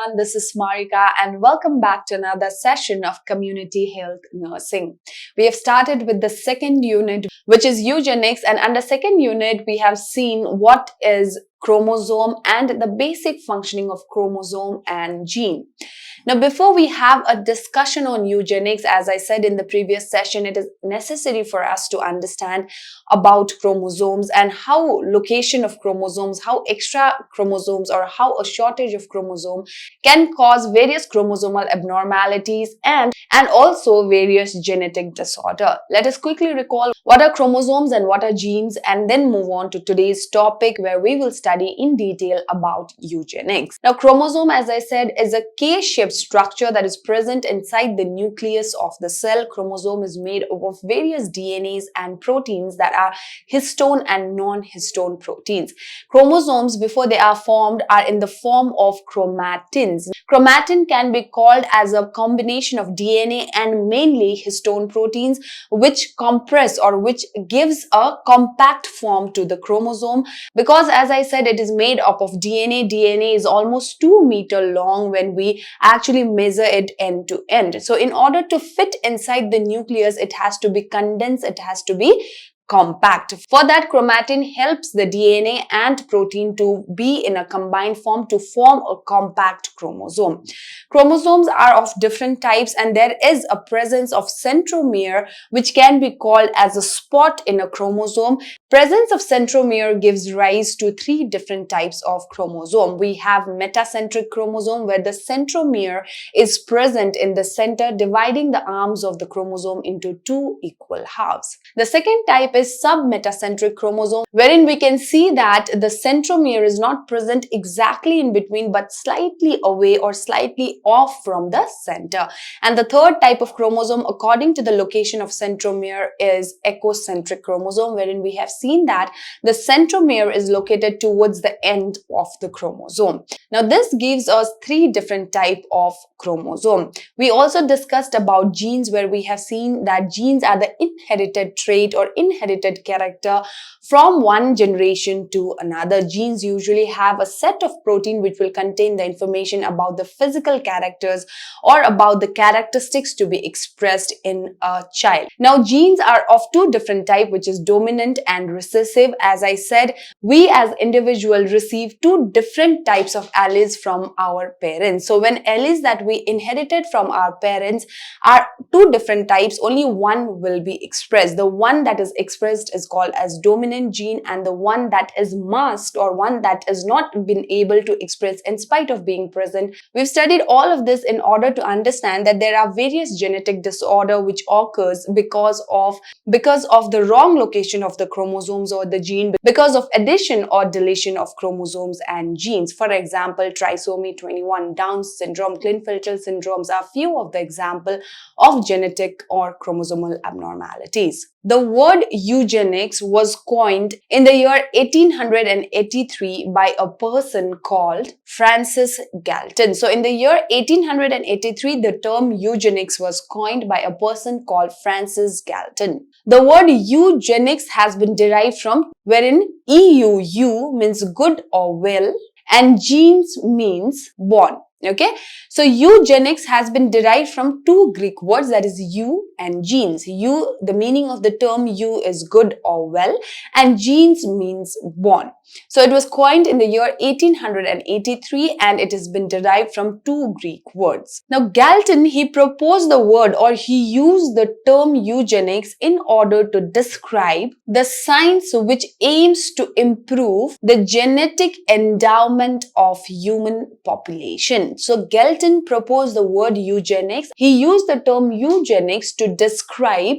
everyone, this is Marika and welcome back to another session of Community Health Nursing. We have started with the second unit, which is Eugenics, and under second unit we have seen what is chromosome and the basic functioning of chromosome and gene. Now, before we have a discussion on eugenics, as I said in the previous session, it is necessary for us to understand about chromosomes and how location of chromosomes, how extra chromosomes or how a shortage of chromosome can cause various chromosomal abnormalities and also various genetic disorder. Let us quickly recall what are chromosomes and what are genes, and then move on to today's topic where we will study in detail about eugenics. Now, chromosome, as I said, is a K-shaped structure that is present inside the nucleus of the cell. Chromosome is made up of various DNAs and proteins that are histone and non-histone proteins. Chromosomes, before they are formed, are in the form of chromatins. Chromatin can be called as a combination of DNA and mainly histone proteins, which compress or which gives a compact form to the chromosome, because as I said, it is made up of DNA. DNA is almost 2 meters long when we actually measure it end to end. So in order to fit inside the nucleus, it has to be condensed, it has to be compact. For that, chromatin helps the DNA and protein to be in a combined form to form a compact chromosome. Chromosomes are of different types, and there is a presence of centromere, which can be called as a spot in a chromosome. Presence of centromere gives rise to 3 different types of chromosome. We have metacentric chromosome, where the centromere is present in the center, dividing the arms of the chromosome into 2 equal halves. The second type is submetacentric chromosome, wherein we can see that the centromere is not present exactly in between but slightly away or slightly off from the center. And the third type of chromosome, according to the location of centromere, is echocentric chromosome, wherein we have seen that the centromere is located towards the end of the chromosome. Now, this gives us 3 different types of chromosome. We also discussed about genes, where we have seen that genes are the inherited trait or inherited character from one generation to another. Genes usually have a set of protein which will contain the information about the physical characters or about the characteristics to be expressed in a child. Now, genes are of 2 different types, which is dominant and recessive. As I said, we as individuals receive 2 different types of alleles from our parents. So when alleles that we inherited from our parents are 2 different types, only one will be expressed. The one that is expressed is called as dominant gene, and the one that is masked or one that is not been able to express in spite of being present. We've studied all of this in order to understand that there are various genetic disorder which occurs because of the wrong location of the chromosomes or the gene, because of addition or deletion of chromosomes and genes. For example, trisomy 21, Down syndrome, Klinefelter syndromes are few of the examples of genetic or chromosomal abnormalities. The word eugenics was coined in the year 1883 by a person called Francis Galton. So in the year 1883, the term eugenics was coined by a person called Francis Galton. The word eugenics has been derived from, wherein EU means good or well and genes means born. Okay, so eugenics has been derived from 2 Greek words, that is eu and genes. The meaning of the term eu is good or well, and genes means born. So it was coined in the year 1883 and it has been derived from 2 Greek words. Now, Galton, he proposed the word, or he used the term eugenics in order to describe the science which aims to improve the genetic endowment of human population. So Galton proposed the word eugenics. He used the term eugenics to describe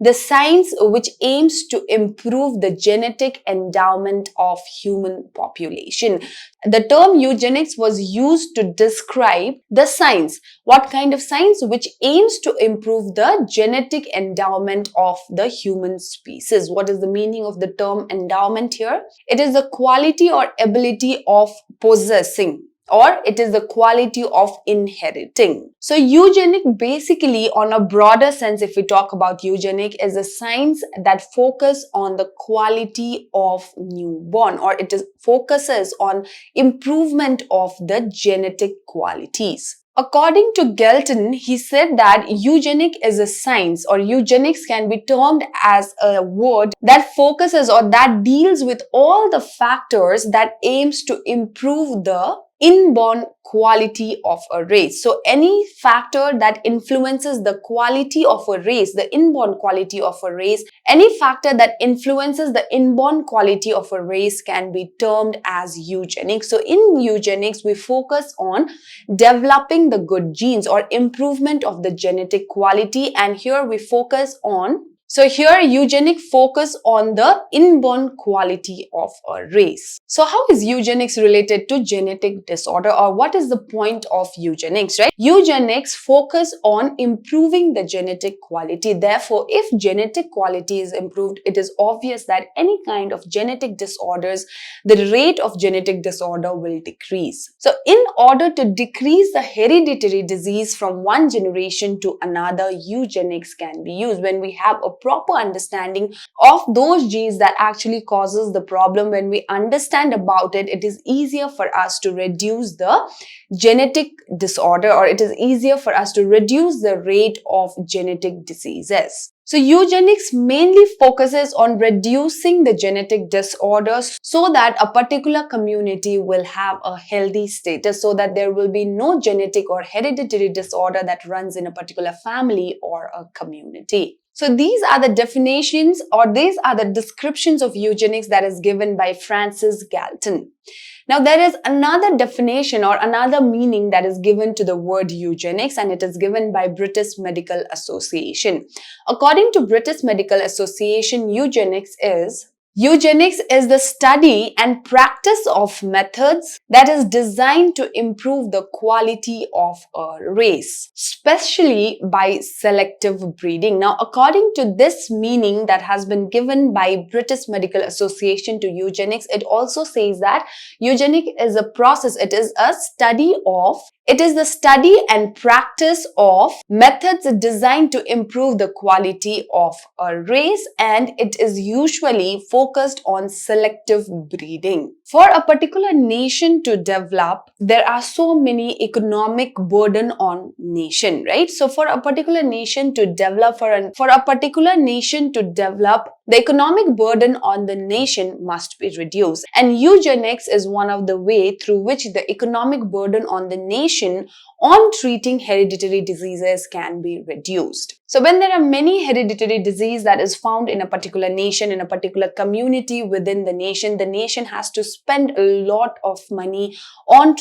the science which aims to improve the genetic endowment of human population. The term eugenics was used to describe the science. What kind of science? Which aims to improve the genetic endowment of the human species. What is the meaning of the term endowment here? It is the quality or ability of possessing or it is the quality of inheriting. So eugenic, basically on a broader sense, if we talk about eugenic, is a science that focuses on the quality of newborn, or it is focuses on improvement of the genetic qualities. According to Galton, he said that eugenic is a science, or eugenics can be termed as a word that focuses or that deals with all the factors that aims to improve the inborn quality of a race. So any factor that influences the quality of a race, the inborn quality of a race, any factor that influences the inborn quality of a race can be termed as eugenics. So in eugenics, we focus on developing the good genes or improvement of the genetic quality, and here we focus on eugenic focus on the inborn quality of a race. So how is eugenics related to genetic disorder, or what is the point of eugenics, right? Eugenics focus on improving the genetic quality. Therefore, if genetic quality is improved, it is obvious that any kind of genetic disorders, the rate of genetic disorder will decrease. So in order to decrease the hereditary disease from one generation to another, eugenics can be used. When we have a proper understanding of those genes that actually causes the problem, when we understand about it, it is easier for us to reduce the genetic disorder, or it is easier for us to reduce the rate of genetic diseases. So eugenics mainly focuses on reducing the genetic disorders so that a particular community will have a healthy status, so that there will be no genetic or hereditary disorder that runs in a particular family or a community. So these are the definitions, or these are the descriptions of eugenics that is given by Francis Galton. Now there is another definition or another meaning that is given to the word eugenics, and it is given by British Medical Association. According to British Medical Association, eugenics is the study and practice of methods that is designed to improve the quality of a race, especially by selective breeding. Now, according to this meaning that has been given by British Medical Association to eugenics, it also says that eugenic is a process, it is the study and practice of methods designed to improve the quality of a race, and it is usually focused on selective breeding. For a particular nation to develop, there are so many economic burden on nation, right? So for a particular nation to develop, the economic burden on the nation must be reduced. And eugenics is one of the way through which the economic burden on the nation on treating hereditary diseases can be reduced. So when there are many hereditary disease that is found in a particular nation, in a particular community within the nation has to spend a lot of money on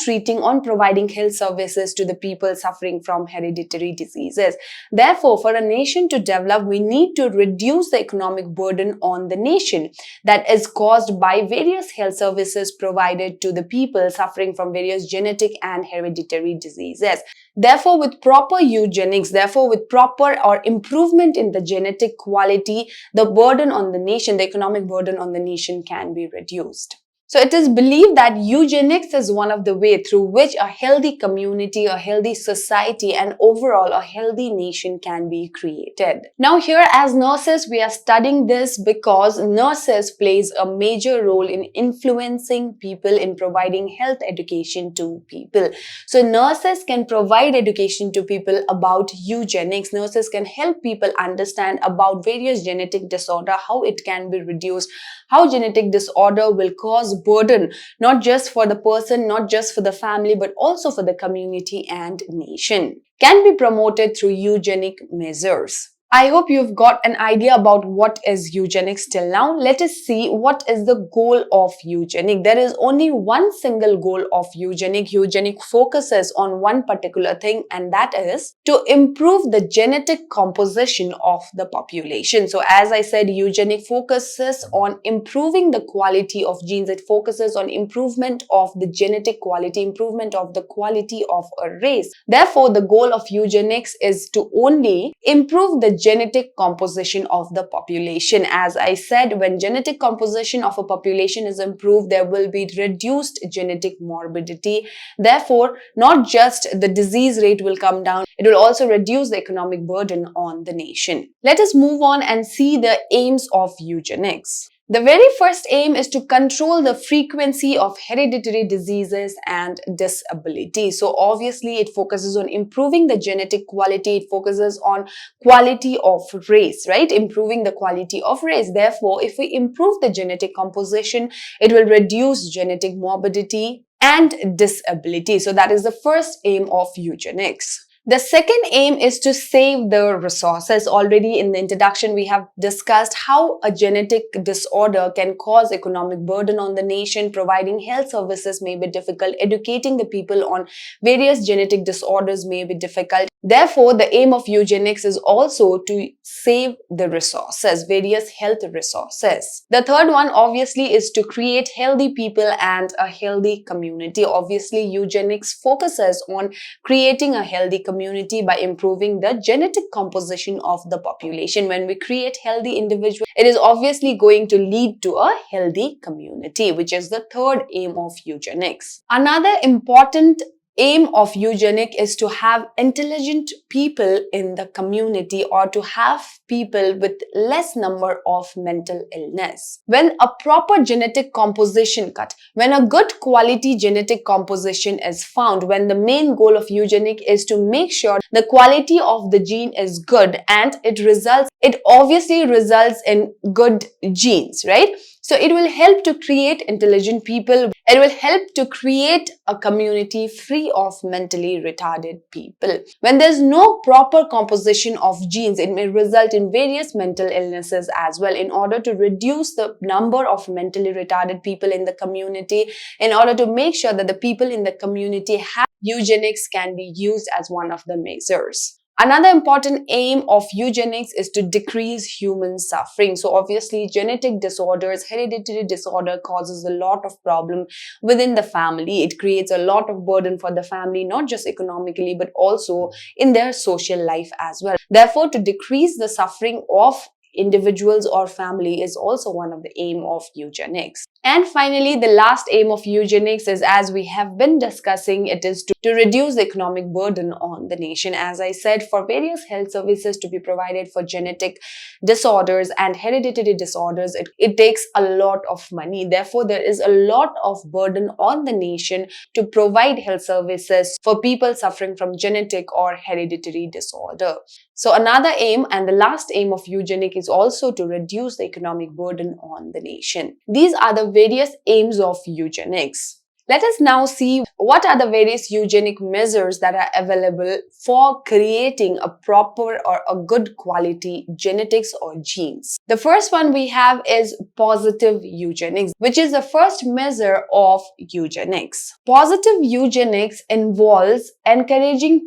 providing health services to the people suffering from hereditary diseases. Therefore, for a nation to develop, we need to reduce the economic burden on the nation that is caused by various health services provided to the people suffering from various genetic and hereditary diseases. Therefore, with proper eugenics, with proper or improvement in the genetic quality, the burden on the nation, the economic burden on the nation can be reduced. So it is believed that eugenics is one of the way through which a healthy community, a healthy society, and overall a healthy nation can be created. Now here as nurses, we are studying this because nurses plays a major role in influencing people, in providing health education to people. So nurses can provide education to people about eugenics. Nurses can help people understand about various genetic disorder, how it can be reduced, how genetic disorder will cause burden, not just for the person, not just for the family, but also for the community and nation, can be promoted through eugenic measures. I hope you've got an idea about what is eugenics till now. Let us see what is the goal of eugenics. There is only one single goal of eugenics. Eugenics focuses on one particular thing, and that is to improve the genetic composition of the population. So as I said, eugenics focuses on improving the quality of genes. It focuses on improvement of the genetic quality, improvement of the quality of a race. Therefore, the goal of eugenics is to only improve the genetic composition of the population. As I said, when genetic composition of a population is improved, there will be reduced genetic morbidity. Therefore, not just the disease rate will come down, it will also reduce the economic burden on the nation. Let us move on and see the aims of eugenics. The very first aim is to control the frequency of hereditary diseases and disability. So obviously it focuses on improving the genetic quality, it focuses on quality of race, right? Improving the quality of race. Therefore, if we improve the genetic composition, it will reduce genetic morbidity and disability. So that is the first aim of eugenics. The second aim is to save the resources. Already in the introduction, we have discussed how a genetic disorder can cause economic burden on the nation. Providing health services may be difficult. Educating the people on various genetic disorders may be difficult. Therefore, the aim of eugenics is also to save the resources, various health resources. The third one obviously is to create healthy people and a healthy community. Obviously, eugenics focuses on creating a healthy community by improving the genetic composition of the population. When we create healthy individuals, it is obviously going to lead to a healthy community, which is the third aim of eugenics. Another important aim of eugenics is to have intelligent people in the community, or to have people with less number of mental illness. When a proper genetic composition when a good quality genetic composition is found, when the main goal of eugenics is to make sure the quality of the gene is good and it obviously results in good genes, right? So it will help to create intelligent people. It will help to create a community free of mentally retarded people. When there's no proper composition of genes, it may result in various mental illnesses as well. In order to reduce the number of mentally retarded people in the community, in order to make sure that the people in the community have eugenics can be used as one of the measures. Another important aim of eugenics is to decrease human suffering. So obviously genetic disorders, hereditary disorder causes a lot of problem within the family. It creates a lot of burden for the family, not just economically, but also in their social life as well. Therefore, to decrease the suffering of individuals or family is also one of the aim of eugenics. And finally, the last aim of eugenics is, as we have been discussing, it is to reduce the economic burden on the nation. As I said, for various health services to be provided for genetic disorders and hereditary disorders, it takes a lot of money. Therefore, there is a lot of burden on the nation to provide health services for people suffering from genetic or hereditary disorder. So another aim and the last aim of eugenics is also to reduce the economic burden on the nation. These are the various aims of eugenics. Let us now see what are the various eugenic measures that are available for creating a proper or a good quality genetics or genes. The first one we have is positive eugenics, which is the first measure of eugenics. Positive eugenics involves encouraging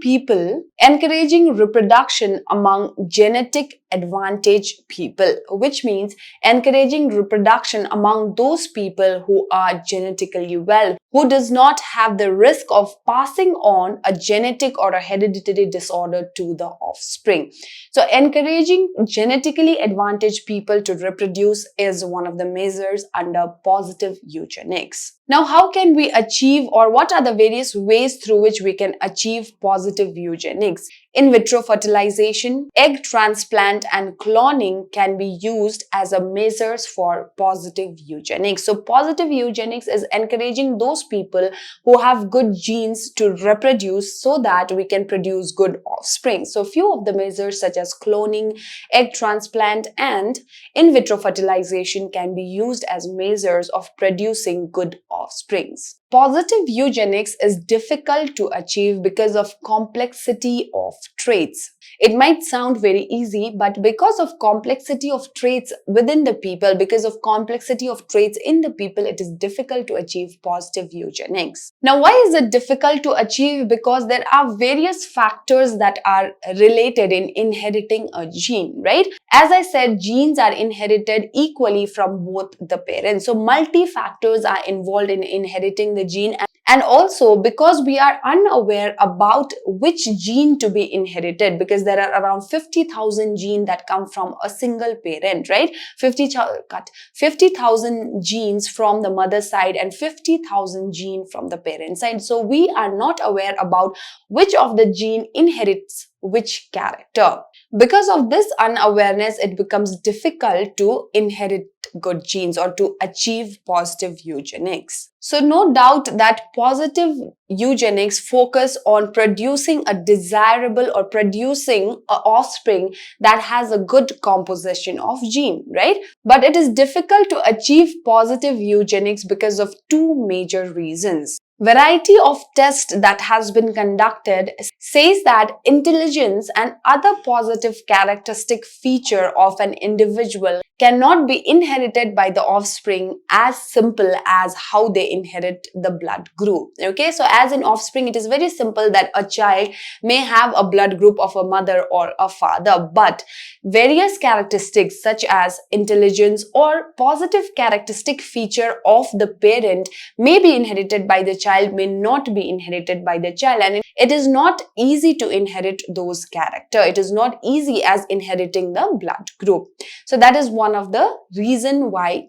reproduction among genetic advantaged people, which means encouraging reproduction among those people who are genetically well, who does not have the risk of passing on a genetic or a hereditary disorder to the offspring. So encouraging genetically advantaged people to reproduce is one of the measures under positive eugenics. Now, how can we achieve, or what are the various ways through which we can achieve positive eugenics? In vitro fertilization, egg transplant and cloning can be used as a measures for positive eugenics. So positive eugenics is encouraging those people who have good genes to reproduce so that we can produce good offspring. So few of the measures such as cloning, egg transplant and in vitro fertilization can be used as measures of producing good offsprings. Positive eugenics is difficult to achieve because of complexity of traits. It might sound very easy, but because of complexity of traits within the people, because of complexity of traits in the people, it is difficult to achieve positive eugenics. Now, why is it difficult to achieve? Because there are various factors that are related in inheriting a gene, right? As I said, genes are inherited equally from both the parents. So multi-factors are involved in inheriting the gene, And also because we are unaware about which gene to be inherited, because there are around 50,000 genes that come from a single parent, right? 50,000 genes from the mother side and 50,000 genes from the parent side. So we are not aware about which of the gene inherits which character. Because of this unawareness, it becomes difficult to inherit good genes or to achieve positive eugenics. So no doubt that positive eugenics focus on producing a desirable or producing an offspring that has a good composition of gene, right? But it is difficult to achieve positive eugenics because of two major reasons. Variety of tests that has been conducted says that intelligence and other positive characteristic feature of an individual cannot be inherited by the offspring as simple as how they inherit the blood group. Okay, so as in offspring, it is very simple that a child may have a blood group of a mother or a father, but various characteristics such as intelligence or positive characteristic feature of the parent may be inherited by the child, may not be inherited by the child, and it is not easy to inherit those character. It is not easy as inheriting the blood group. So that is one of the reason why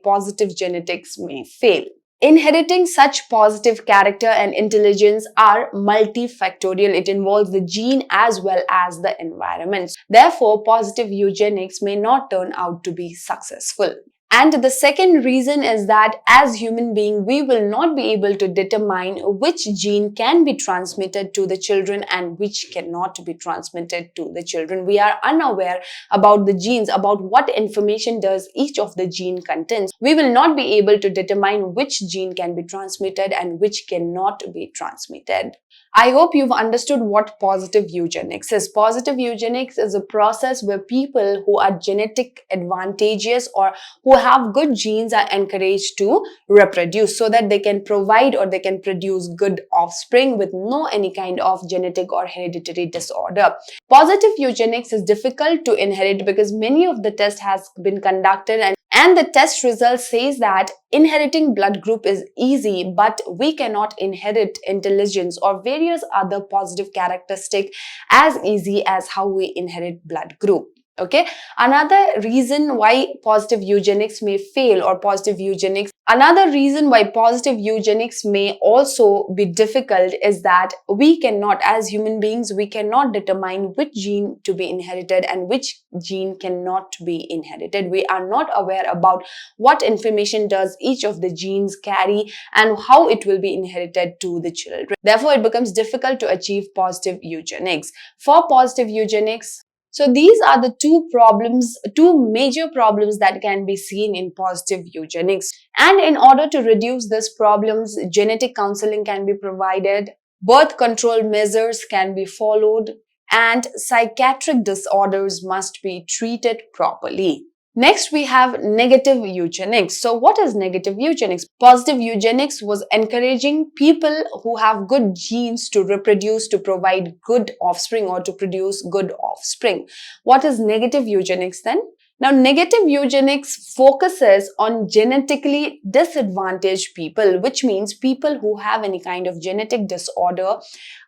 positive genetics may fail. Inheriting such positive character and intelligence are multifactorial. It involves the gene as well as the environment. Therefore, positive eugenics may not turn out to be successful. And the second reason is that as human beings, we will not be able to determine which gene can be transmitted to the children and which cannot be transmitted to the children. We are unaware about the genes, about what information does each of the gene contains. We will not be able to determine which gene can be transmitted and which cannot be transmitted. I hope you've understood what positive eugenics is. Positive eugenics is a process where people who are genetic advantageous or who have good genes are encouraged to reproduce so that they can provide or they can produce good offspring with no any kind of genetic or hereditary disorder. Positive eugenics is difficult to inherit because many of the tests has been conducted and the test result says that inheriting blood group is easy, but we cannot inherit intelligence or various other positive characteristics as easy as how we inherit blood group. Okay, another reason why positive eugenics may fail or another reason why positive eugenics may also be difficult is that we cannot, as human beings, we cannot determine which gene to be inherited and which gene cannot be inherited. We are not aware about what information does each of the genes carry and how it will be inherited to the children. Therefore, it becomes difficult to achieve positive eugenics. For positive eugenics, so these are the two major problems that can be seen in positive eugenics. And in order to reduce these problems, genetic counseling can be provided, birth control measures can be followed, and psychiatric disorders must be treated properly. Next, we have negative eugenics. So what is negative eugenics? Positive eugenics was encouraging people who have good genes to reproduce, to provide good offspring or to produce good offspring. What is negative eugenics then? Now, negative eugenics focuses on genetically disadvantaged people, which means people who have any kind of genetic disorder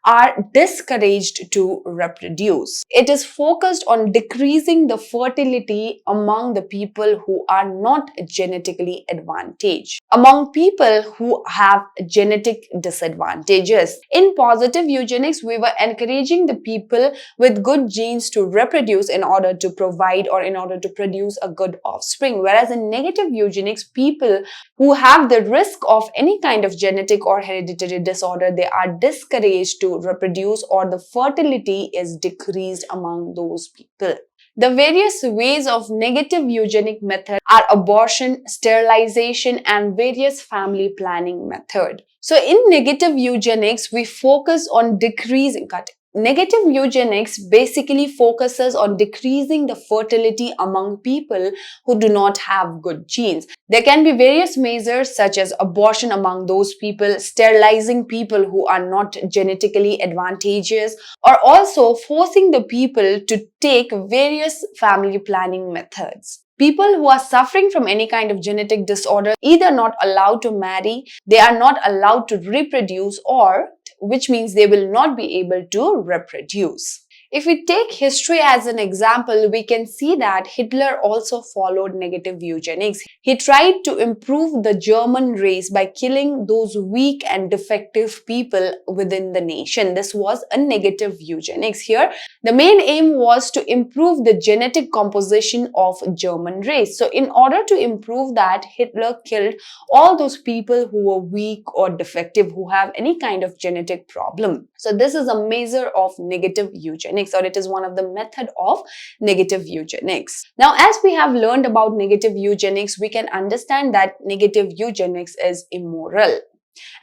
are discouraged to reproduce. It is focused on decreasing the fertility among the people who are not genetically advantaged, among people who have genetic disadvantages. In positive eugenics, we were encouraging the people with good genes to reproduce in order to provide or in order to produce a good offspring. Whereas in negative eugenics, people who have the risk of any kind of genetic or hereditary disorder, they are discouraged to reproduce or the fertility is decreased among those people. The various ways of negative eugenic method are abortion, sterilization, and various family planning method. So in negative eugenics, we focus on decreasing Negative eugenics basically focuses on decreasing the fertility among people who do not have good genes. There can be various measures such as abortion among those people, sterilizing people who are not genetically advantageous, or also forcing the people to take various family planning methods. People who are suffering from any kind of genetic disorder either not allowed to marry, they are not allowed to reproduce, or which means they will not be able to reproduce. If we take history as an example, we can see that Hitler also followed negative eugenics. He tried to improve the German race by killing those weak and defective people within the nation. This was a negative eugenics. Here, the main aim was to improve the genetic composition of German race. So in order to improve that, Hitler killed all those people who were weak or defective, who have any kind of genetic problem. So this is a measure of negative eugenics, or it is one of the method of negative eugenics. Now, as we have learned about negative eugenics, we can understand that negative eugenics is immoral.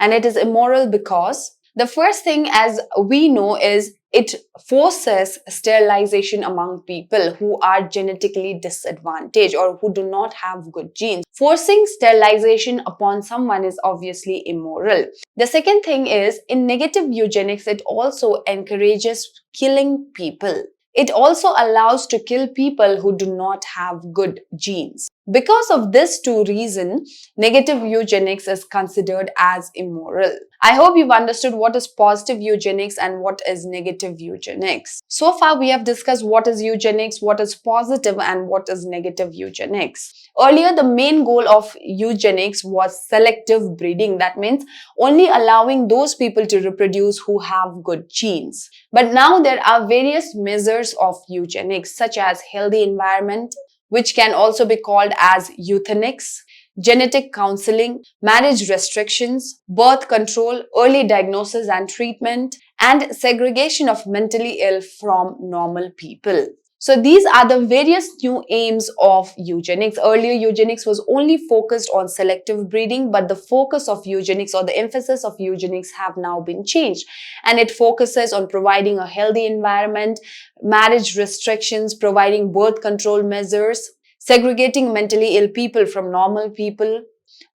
And it is immoral because the first thing, as we know, is it forces sterilization among people who are genetically disadvantaged or who do not have good genes. Forcing sterilization upon someone is obviously immoral. The second thing is, in negative eugenics, it also encourages killing people. It also allows to kill people who do not have good genes. Because of this two reasons, negative eugenics is considered as immoral. I hope you've understood what is positive eugenics and what is negative eugenics. So far, we have discussed what is eugenics, what is positive, and what is negative eugenics. Earlier, the main goal of eugenics was selective breeding. That means only allowing those people to reproduce who have good genes. But now there are various measures of eugenics, such as healthy environment, which can also be called as euthanasia, genetic counseling, marriage restrictions, birth control, early diagnosis and treatment, and segregation of mentally ill from normal people. So these are the various new aims of eugenics. Earlier, eugenics was only focused on selective breeding, but the focus of eugenics, or the emphasis of eugenics, have now been changed. And it focuses on providing a healthy environment, marriage restrictions, providing birth control measures, segregating mentally ill people from normal people.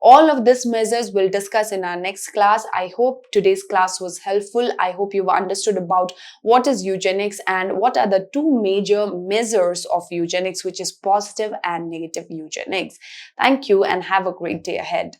All of these measures we'll discuss in our next class. I hope today's class was helpful. I hope you've understood about what is eugenics and what are the two major measures of eugenics, which is positive and negative eugenics. Thank you and have a great day ahead.